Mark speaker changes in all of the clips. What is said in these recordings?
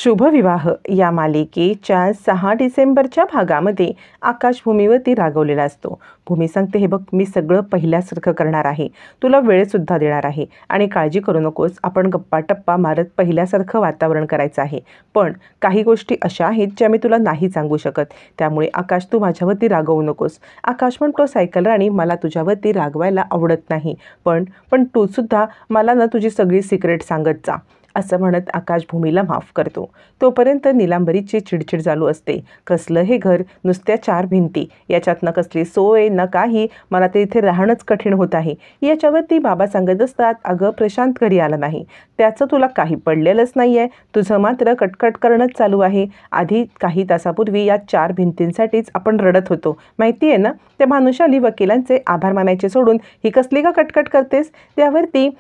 Speaker 1: शुभविवाह या मालिकेच्या 6 डिसेंबरच्या भागामध्ये आकाश भूमीवरती रागवलेला असतो. भूमी सांगते, हे बघ, मी सगळं पहिल्यासारखं करणार आहे, तुला वेळसुद्धा देणार आहे आणि काळजी करू नकोस, आपण गप्पा टप्पा मारत पहिल्यासारखं वातावरण करायचं आहे. पण काही गोष्टी अशा आहेत ज्या मी तुला नाही सांगू शकत, त्यामुळे आकाश तू माझ्यावरती रागवू नकोस. आकाश म्हणतो, सायकल राणी, मला तुझ्यावरती रागवायला आवडत नाही, पण तूसुद्धा मला ना तुझी सगळी सिक्रेट सांगत जा. असं म्हणत आकाश भूमीला माफ करतो. तोपर्यंत नीलांबरीची चिडचिड चालू असते. कसलं हे घर, नुसत्या 4 भिंती, याच्यात न कसली सोय न काही, मला ते इथे राहणंच कठीण होत आहे. याच्यावरती बाबा सांगत असतात, अगं प्रशांत घरी आला नाही, त्याचं तुला काही पडलेलंच नाही आहे, तुझं मात्र कटकट करणंच चालू आहे. आधी काही तासापूर्वी या 4 भिंतींसाठीच आपण रडत होतो, माहिती आहे ना. त्या भानुशाली वकिलांचे आभार मानायचे सोडून ही कसली का कटकट करतेस. त्यावरती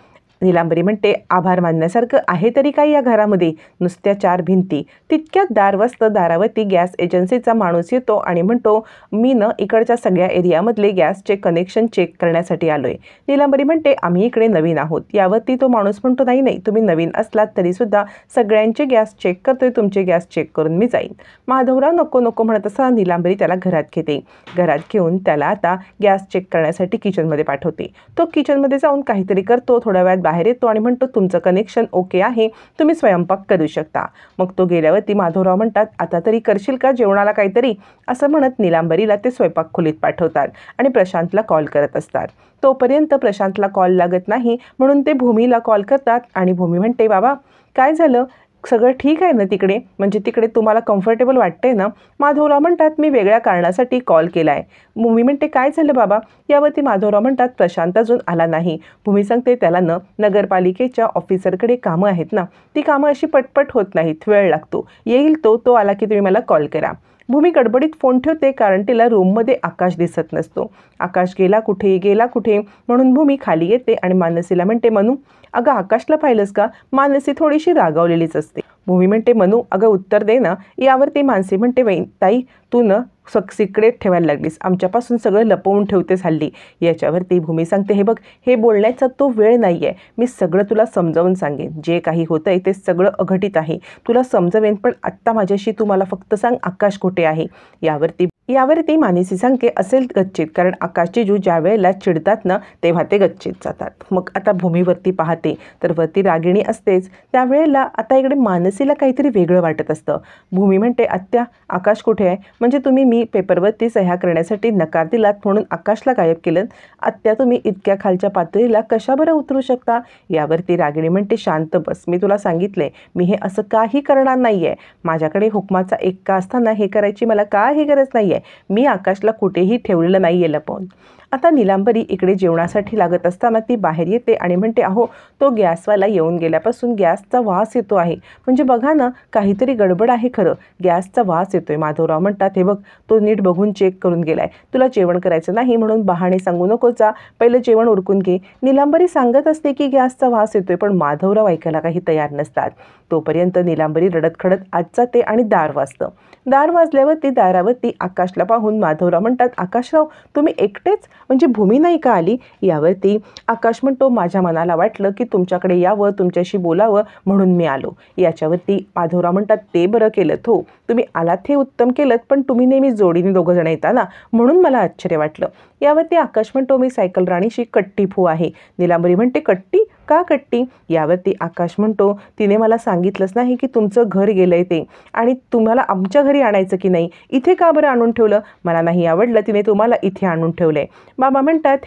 Speaker 1: नीलांबरी म्हणते, आभार मानण्यासारखं आहे तरी काय या घरामध्ये, नुसत्या 4 भिंती. तितक्यात दार वाजतं. दारावरती गॅस एजन्सीचा माणूस येतो आणि म्हणतो, मी न इकडच्या सगळ्या एरियामधले गॅसचे कनेक्शन चेक करण्यासाठी आलो आहे. नीलांबरी म्हणते, आम्ही इकडे नवीन आहोत. यावरती तो माणूस म्हणतो, नाही नाही, तुम्ही नवीन असलात तरीसुद्धा सगळ्यांचे गॅस चेक करतोय, तुमचे गॅस चेक करून मी जाईन. माधवराव नको नको म्हणत असता नीलांबरी त्याला घरात घेते. घरात घेऊन त्याला आता गॅस चेक करण्यासाठी किचनमध्ये पाठवते. तो किचनमध्ये जाऊन काहीतरी करतो. थोड्या वेळात बाहेर येतो आणि म्हणतो, तुमचं कनेक्शन ओके आहे, तुम्ही स्वयंपाक करू शकता. मग तो गेल्यावरती माधवराव म्हणतात, आता तरी करशील का जेवणाला काहीतरी. असं म्हणत नीलांबरीला ते स्वयंपाक खोलीत पाठवतात आणि प्रशांतला कॉल करत असतात. तोपर्यंत प्रशांतला कॉल लागत नाही, म्हणून ते भूमीला कॉल करतात आणि भूमी म्हणते, बाबा काय झालं, सगळं ठीक आहे ना तिकडे, म्हणजे तिकडे तुम्हाला कम्फर्टेबल वाटतंय ना. माधवराव म्हणतात, मी वेगळ्या कारणासाठी कॉल केला आहे. भूमी म्हणते, काय झालं बाबा. यावरती माधवराव म्हणतात, प्रशांत अजून आला नाही. भूमी सांगते, त्याला नगरपालिकेच्या ऑफिसरकडे कामं आहेत ना, ती कामं अशी पटपट होत नाहीत, वेळ लागतो, येईल तो आला की तुम्ही मला कॉल करा. भूमी गडबडीत फोन ठेवते, कारण तिला रूममध्ये आकाश दिसत नसतो. आकाश गेला कुठे म्हणून भूमी खाली येते आणि मानसीला म्हणते, मनू, अगं आकाशला पाहिलंस का. मानसी थोडीशी रागावलेलीच असते. भूमी म्हणते, मनू अगं उत्तर दे ना. यावरती मानसी म्हणते, वै ताई, तू न सिक्रेट ठेवायला लागलीस, आमच्यापासून सगळं लपवून ठेवतेस हल्ली. याच्यावरती भूमी सांगते, हे बघ, हे बोलण्याचा तो वेळ नाही आहे, मी सगळं तुला समजावून सांगेन. जे काही होतंय ते सगळं अघटित आहे, तुला समजवेन, पण आत्ता माझ्याशी तू मला फक्त सांग, आकाश कुठे आहे. यावरती मानसी सांगते, असेल गच्चीत, कारण आकाश जिजू ज्या वेळेला चिडतात ना तेव्हा ते गच्चीत जातात. मग आता भूमीवरती पाहते तर वरती रागिणी असतेच. त्यावेळेला आता इकडे मानसीला काहीतरी वेगळं वाटत असतं. भूमी म्हणते, आत्या आकाश कुठे आहे, म्हणजे तुम्ही मी पेपरवरती सह्या करण्यासाठी नकार दिलात म्हणून आकाशला गायब केलं. आत्या तुम्ही इतक्या खालच्या पातळीला कशा बरं उतरू शकता. यावरती रागिणी म्हणते, शांत बस, मी तुला सांगितले, मी हे असं काही करणार नाही आहे. माझ्याकडे हुकमाचा एक्का असताना हे करायची मला काही गरज नाही आहे. मी आकाशला कुठेही ठेवलेलं नाही आहे लपवून. आता नीलांबरी इकडे जेवणासाठी लागत असताना ती बाहेर येते आणि म्हणते, अहो, तो गॅसवाला येऊन गेल्यापासून गॅसचा वास येतो आहे, म्हणजे बघा ना, काहीतरी गडबड आहे खरं, गॅसचा वास येतोय. माधवराव म्हणतात, हे बघ, तो नीट बघून चेक करून गेलाय, तुला जेवण करायचं नाही म्हणून बहाणे सांगू नको, जा पहिलं जेवण उरकून घे. नीलांबरी सांगत असते की गॅसचा वास येतोय, पण माधवराव ऐकायला काही तयार नसतात. तोपर्यंत नीलांबरी रडत खडत आत जाते आणि दार वाजतं. दार वाजल्यावरती दारावरती आकाशला पाहून माधवराव म्हणतात, आकाशराव, तुम्ही एकटेच, म्हणजे भूमी नाही का आली. यावरती आकाश म्हणतो, माझ्या मनाला वाटलं की तुमच्याकडे यावं, तुमच्याशी बोलावं, म्हणून मी आलो. याच्यावरती माधवराव म्हणतात, ते बरं केलं हो, तुम्ही आलात हे उत्तम केलं, पण तुम्ही नेहमी जोडीने दोघं जण येता ना, म्हणून मला आश्चर्य वाटलं. यावरती आकाश म्हणतो, मी सायकल राणीशी कट्टी फू आहे. नीलांबरी म्हणते, कट्टी का कट्टी. यावरती आकाश म्हणतो, तिने मला सांगितलंच नाही की तुमचं घर गेलंय ते, आणि तुम्हाला आमच्या घरी आणायचं की नाही, इथे का बरं आणून ठेवलं. मला नाही आवडलं तिने तुम्हाला इथे आणून ठेवलंय. बाबा म्हणतात,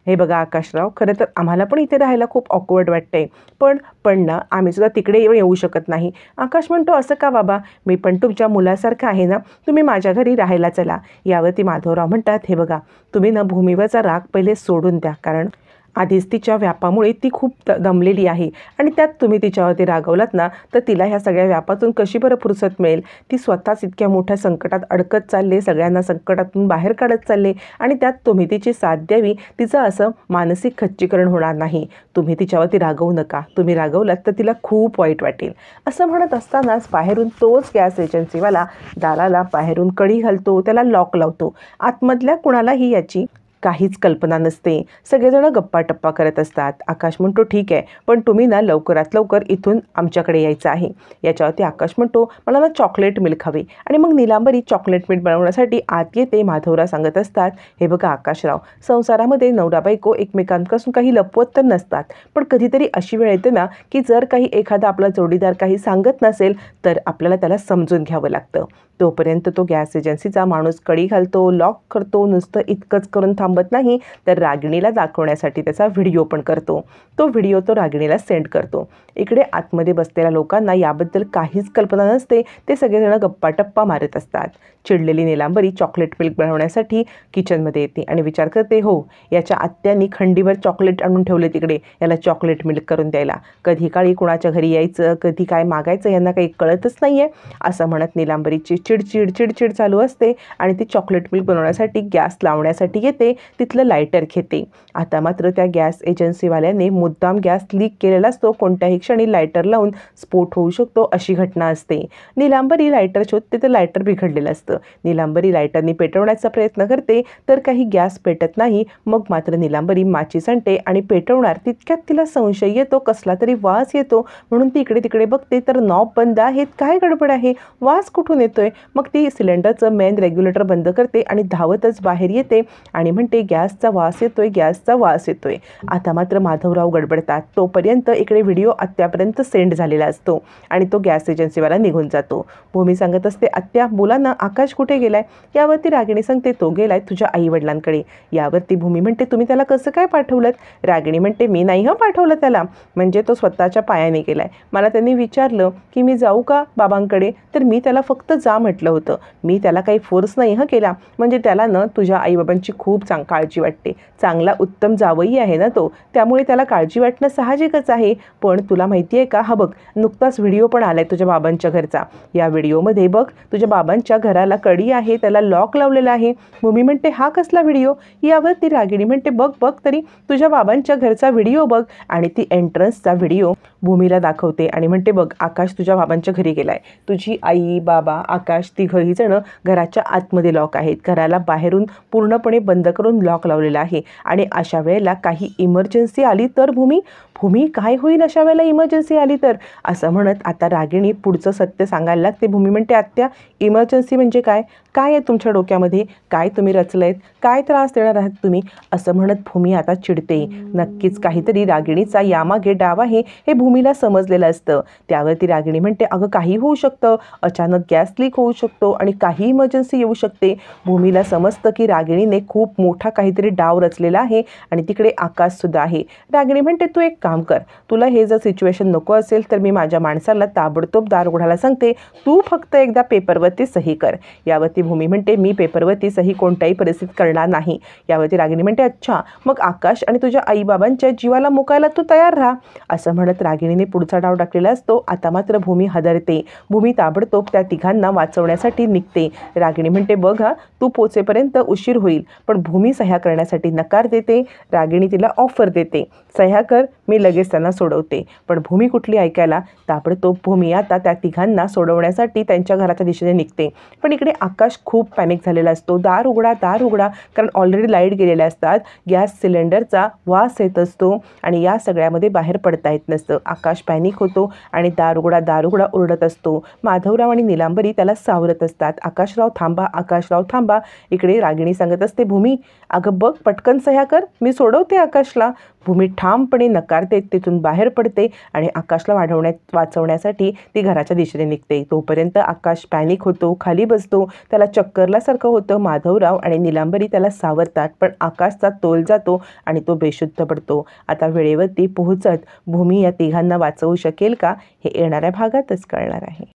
Speaker 1: हे बघा आकाशराव, खरं तर आम्हाला पण इथे राहायला खूप ऑकवर्ड वाटतंय, पण ना आम्ही सुद्धा तिकडे येऊ शकत नाही. आकाश म्हणतो, असं का बाबा, मी पण तुमच्या मुलासारखं आहे ना, तुम्ही माझ्या घरी राहायला चला. यावरती माधवराव म्हणतात, हे बघा, तुम्ही ना भूमीवरचा राग पहिले सोडून द्या, कारण आधीच तिच्या व्यापामुळे ती खूप दमलेली आहे, आणि त्यात तुम्ही तिच्यावरती रागवलात ना, तर तिला ह्या सगळ्या व्यापातून कशी बरं फुरसत मिळेल. ती स्वतःच इतक्या मोठ्या संकटात अडकत चालले, सगळ्यांना संकटातून बाहेर काढत चालले, आणि त्यात तुम्ही तिची साथ द्यावी. तिचं असं मानसिक खच्चीकरण होणार नाही. तुम्ही तिच्यावरती रागवू नका, तुम्ही रागवलात तर तिला खूप वाईट वाटेल. असं म्हणत असतानाच बाहेरून तोच गॅस एजन्सीवाला दाराला बाहेरून कडी घालतो, त्याला लॉक लावतो. आतमधल्या कुणालाही याची काहीच कल्पना नसते. सगळेजण गप्पा-टप्पा करत असतात. आकाश म्हणतो, "ठीक आहे, पण तुम्ही ना लवकरात लवकर इथून आमच्याकडे यायचं आहे." याच्यावरती आकाश म्हणतो, "मला ना चॉकलेट मिल्क हवी." आणि मग नीलांबरी चॉकलेट मिल्क बनवण्यासाठी आत येते. माधवराव सांगत असतात, "हे बघा आकाशराव, संसारामध्ये नवरा-बायको एकमेकांपासून काही लपवत तर नसतात, पण कधीतरी अशी वेळ येते ना, की जर काही एखादा आपला जोडीदार काही सांगत नसेल, तर आपल्याला त्याला समजून घ्यावं लागतं." तोपर्यंत तो गॅस एजन्सीचा माणूस कडी घालतो, लॉक करतो. नुसतं इतकंच करून थांबत नाही, तर रागिणीला दाखवण्यासाठी त्याचा व्हिडिओ पण करतो. तो व्हिडिओ तो रागिणीला सेंड करतो. इकडे आतमध्ये बसलेल्या लोकांना याबद्दल काहीच कल्पना नसते. ते सगळेजण गप्पा-टप्पा मारत असतात. चिडलेली नीलांबरी चॉकलेट मिल्क बनवण्यासाठी किचनमध्ये येते आणि विचार करते, "हो, याच्या आत्यांनी खंडीभर चॉकलेट आणून ठेवले तिकडे याला चॉकलेट मिल्क करून द्यायला. कधी काळी कुणाच्या घरी यायचं, कधी काय मागायचं यांना काही कळतच नाही आहे." असं म्हणत नीलांबरीची चिडचिड चालू असते आणि ती चॉकलेट मिल्क बनवण्यासाठी गॅस लावण्यासाठी येते. तिथलं लायटर घेते. आता मात्र त्या गॅस एजन्सीवाल्याने मुद्दाम गॅस लीक केलेला असतो. कोणत्याही क्षणी लायटर लावून स्फोट होऊ शकतो अशी घटना असते. नीलांबरी लायटर शोधते तर लायटर बिघडलेलं असतं. नीलांबरी लायटरनी पेटवण्याचा प्रयत्न करते तर काही गॅस पेटत नाही. मग मात्र नीलांबरी माचीस आणते आणि पेटवणार तितक्यात तिला संशय येतो. कसला तरी वास येतो म्हणून ती इकडे तिकडे बघते तर नॉब बंद आहेत. काय गडबड आहे? वास कुठून येतोय? मग ती सिलेंडरचं मेन रेग्युलेटर बंद करते आणि धावतच बाहेर येते आणि म्हणते, "गॅसचा वास येतोय, गॅसचा वास येतोय." आता मात्र माधवराव गडबडतात. तोपर्यंत इकडे व्हिडिओ आत्यापर्यंत सेंड झालेला असतो आणि तो गॅस एजन्सीवाला निघून जातो. भूमी सांगत असते, "आत्या बोला ना, आकाश कुठे गेलाय?" यावरती रागिणी सांगते, "तो गेलाय तुझ्या आईवडिलांकडे." यावरती भूमी म्हणते, "तुम्ही त्याला कसं काय पाठवलं?" रागिणी म्हणते, "मी नाही पाठवलं त्याला, म्हणजे तो स्वतःच्या पायाने गेलाय. मला त्यांनी विचारलं की मी जाऊ का बाबांकडे, तर मी त्याला फक्त जा म्हटलं होतं. मी त्याला काही फोर्स नाही केला. म्हणजे त्याला ना तुझ्या आईबाबांची खूप काळजी वाटते. चांगला उत्तम जावई आहे ना तो, त्यामुळे त्याला काळजी वाटणं साहजिकच आहे. पण तुला माहिती आहे का, हा बघ नुकताच व्हिडिओ पण आलाय तुझ्या बाबांच्या घरचा. या व्हिडिओमध्ये बघ तुझ्या बाबांच्या घराला कडी आहे, त्याला लॉक लावलेला आहे." भूमी म्हणते, "हा कसला व्हिडिओ?" यावरती रागिणी म्हणते, "बघ बघ तरी तुझ्या बाबांच्या घरचा व्हिडिओ बघ." आणि ती एंट्रन्सचा व्हिडिओ भूमीला दाखवते आणि म्हणते, "बघ आकाश तुझ्या बाबांच्या घरी गेलाय. तुझी आई, बाबा, आकाश तिघही जण घराच्या आतमध्ये लॉक आहेत. घराला बाहेरून पूर्णपणे बंद करून लॉक लावलेला आहे. आणि अशा वेळेला काही इमर्जन्सी आली तर भूमी काय होईल अशा वेळेला इमर्जन्सी आली तर?" असं म्हणत आता रागिणी पुढचं सत्य सांगायला लागते. भूमी म्हणते, "आत्या, इमर्जन्सी म्हणजे काय? काय आहे तुमच्या डोक्यामध्ये? काय तुम्ही रचलंयत? काय त्रास देणार आहात तुम्ही?" असं म्हणत भूमी आता चिडते. नक्कीच काहीतरी रागिणीचा यामागे डाव आहे हे भूमीला समजलेलं असतं. त्यावरती रागिणी म्हणते, "अगं काही होऊ शकतं. अचानक गॅस लीक होऊ शकतो आणि काही इमर्जन्सी येऊ शकते." भूमीला समजतं की रागिणीने खूप मोठा काहीतरी डाव रचलेला आहे आणि तिकडे आकाशसुद्धा आहे. रागिणी म्हणते, "तू एक काम कर, तुला हे जर सिच्युएशन नको असेल तर मी माझ्या माणसाला ताबडतोब दार उघडायला सांगते. तू फक्त एकदा पेपरवरती सही कर." यावरती भूमी म्हणते, "मी पेपरवरती सही कोणत्याही परिस्थितीत करणार नाही." यावरती रागिणी म्हणते, "अच्छा, मग आकाश आणि तुझ्या आईबाबांच्या जीवाला मुकायला तू तयार राहा." असं म्हणत रागिणीने पुढचा डाव टाकलेला असतो. आता मात्र भूमी हादरते. भूमी ताबडतोब त्या तिघांना वाचवण्यासाठी निघते. रागिणी म्हणते, "बघ हा, तू पोचेपर्यंत उशीर होईल." पण भूमी सह्या करण्यासाठी नकार देते. रागिणी तिला ऑफर देते, "सह्या कर, मी लगेच त्यांना सोडवते." पण भूमी कुठली ऐकायला. ताबडतोब भूमी आता त्या तिघांना सोडवण्यासाठी त्यांच्या घराच्या दिशेने निघते. पण इकडे आकाश खूप पॅनिक झालेला असतो. "दार उघडा, दार उघडा." कारण ऑलरेडी लाईट गेलेल्या असतात. गॅस सिलेंडरचा वास येत असतो आणि या सगळ्यामध्ये बाहेर पडता येत नसतं. आकाश पॅनिक होतो आणि "दार उघडा, दार उघडा" ओरडत असतो. माधवराव आणि नीलांबरी त्याला सावरत असतात. "आकाशराव थांबा, आकाशराव थांबा." इकडे रागिणी सांगत असते, "भूमी अगं बघ, पटकन सह्या कर, मी सोडवते आकाशला." भूमी ठामपणे नकार देत तिथून बाहेर पडते आणि आकाशला वाचवण्यासाठी ती घराच्या दिशेने निघते. तोपर्यंत आकाश पॅनिक होतो, खाली बसतो, त्याला चक्करल्यासारखं होतं. माधवराव आणि नीलांबरी त्याला सावरतात, पण आकाशचा तोल जातो आणि तो बेशुद्ध पडतो. आता वेळेवरती पोहोचत भूमी या तिघांना वाचवू शकेल का, हे येणाऱ्या भागातच कळणार आहे.